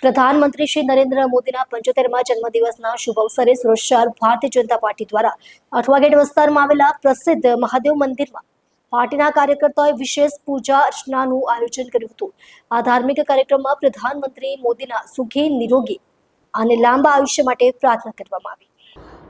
પ્રધાનમંત્રી શ્રી નરેન્દ્ર મોદીના 75મા જન્મદિવસના શુભ અવસરે સુરત શહેર ભારતીય જનતા પાર્ટી દ્વારા અઠવા ગેટ વિસ્તારમાં આવેલા પ્રસિદ્ધ મહાદેવ મંદિરમાં પાર્ટીના કાર્યકર્તાઓએ વિશેષ પૂજા અર્ચનાનું આયોજન કર્યું હતું। આ ધાર્મિક કાર્યક્રમમાં પ્રધાનમંત્રી મોદીના સુખી નિરોગી અને લાંબા આયુષ્ય માટે પ્રાર્થના કરવામાં આવી।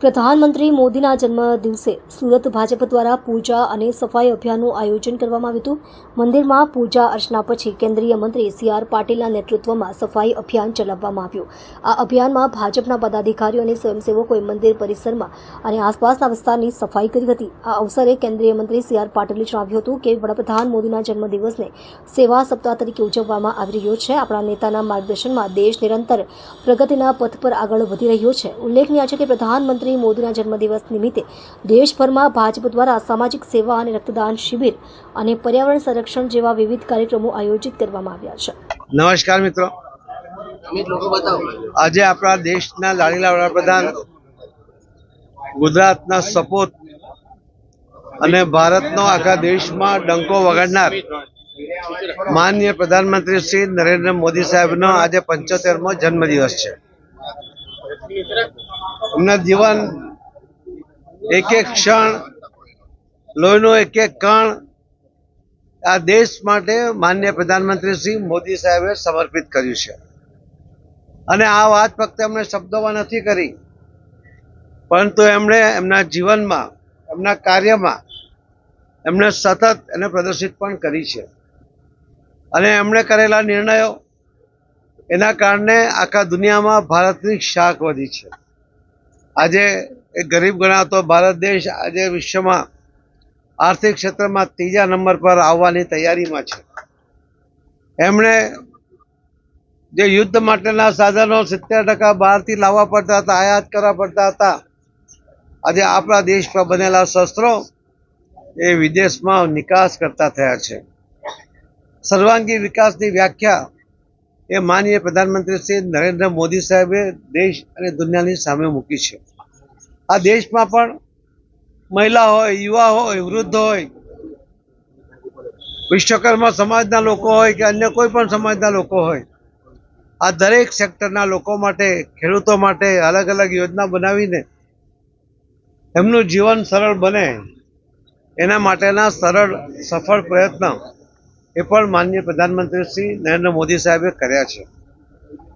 પ્રધાનમંત્રી મોદીના જન્મ દિવસે સુરત ભાજપ દ્વારા પૂજા અને સફાઈ અભિયાનનું આયોજન કરવામાં આવ્યું હતું। મંદિરમાં પૂજા અર્ચના પછી કેન્દ્રીય મંત્રી સી.આર. પાટીલના નેતૃત્વમાં સફાઈ અભિયાન ચલાવવામાં આવ્યું। આ અભિયાનમાં ભાજપના પદાધિકારીઓ અને સ્વયંસેવકોએ મંદિર પરિસરમાં અને આસપાસના વિસ્તારની સફાઈ કરી હતી। આ અવસરે કેન્દ્રીય મંત્રી સી.આર. પાટીલે જણાવ્યું હતું કે વડાપ્રધાન મોદીના જન્મદિવસને સેવા સપ્તાહ તરીકે ઉજવવામાં આવી રહ્યો છે। આપણા નેતાના માર્ગદર્શનમાં દેશ નિરંતર પ્રગતિના પથ પર આગળ વધી રહ્યો છે। ઉલ્લેખનીય છે કે પ્રધાનમંત્રી મોદીના જન્મદિવસ નિમિત્તે દેશભરમાં ભાજપ દ્વારા સામાજિક સેવા અને રક્તદાન શિબિર અને પર્યાવરણ સંરક્ષણ જેવા વિવિધ કાર્યક્રમો આયોજિત કરવામાં આવ્યા છે। નમસ્કાર મિત્રો, આજે આપણા દેશના લાડીલા વડાપ્રધાન, ગુજરાતના સપૂત અને ભારતનો આખા દેશમાં ડંકો વગાડનાર માનનીય પ્રધાનમંત્રી શ્રી નરેન્દ્ર મોદી સાહેબનો આજે 75મો જન્મદિવસ છે। એમના જીવન એક એક ક્ષણ, લોહીનો એક એક કણ આ દેશ માટે માનનીય પ્રધાનમંત્રી શ્રી મોદી સાહેબે સમર્પિત કર્યું છે। અને આ વાત ફક્ત એમણે શબ્દોમાં નથી કરી, પરંતુ એમણે એમના જીવનમાં, એમના કાર્યમાં એમણે સતત એને પ્રદર્શિત પણ કરી છે। અને એમણે કરેલા નિર્ણયો એના કારણે આખા દુનિયામાં ભારતની શાખ વધી છે। આજે એક ગરીબ ગણાતો ભારત દેશ આજે વિશ્વમાં આર્થિક ક્ષેત્રમાં 3જા નંબર પર આવવાની તૈયારીમાં છે। એમણે જે યુદ્ધ માટેના સાધનો 70% બહારથી લાવવા પડતા હતા, આયાત કરવા પડતા હતા, આજે આપણા દેશ પર બનેલા શસ્ત્રો એ વિદેશમાં નિકાસ કરતા થયા છે। સર્વાંગી વિકાસની વ્યાખ્યા એ માનનીય પ્રધાનમંત્રી શ્રી નરેન્દ્ર મોદી સાહેબે દેશ અને દુનિયાની સામે મૂકી છે। આ દેશમાં પણ મહિલા હોય, યુવા હોય, વૃદ્ધ હોય, વિશ્વકર્મા સમાજના લોકો હોય કે અન્ય કોઈ પણ સમાજના લોકો હોય, આ દરેક સેક્ટરના લોકો માટે, ખેડૂતો માટે અલગ અલગ યોજના બનાવીને એમનું જીવન સરળ બને એના માટેના સરળ સફળ પ્રયત્ન એ પણ માનનીય પ્રધાનમંત્રી શ્રી નરેન્દ્ર મોદી સાહેબે કર્યા છે।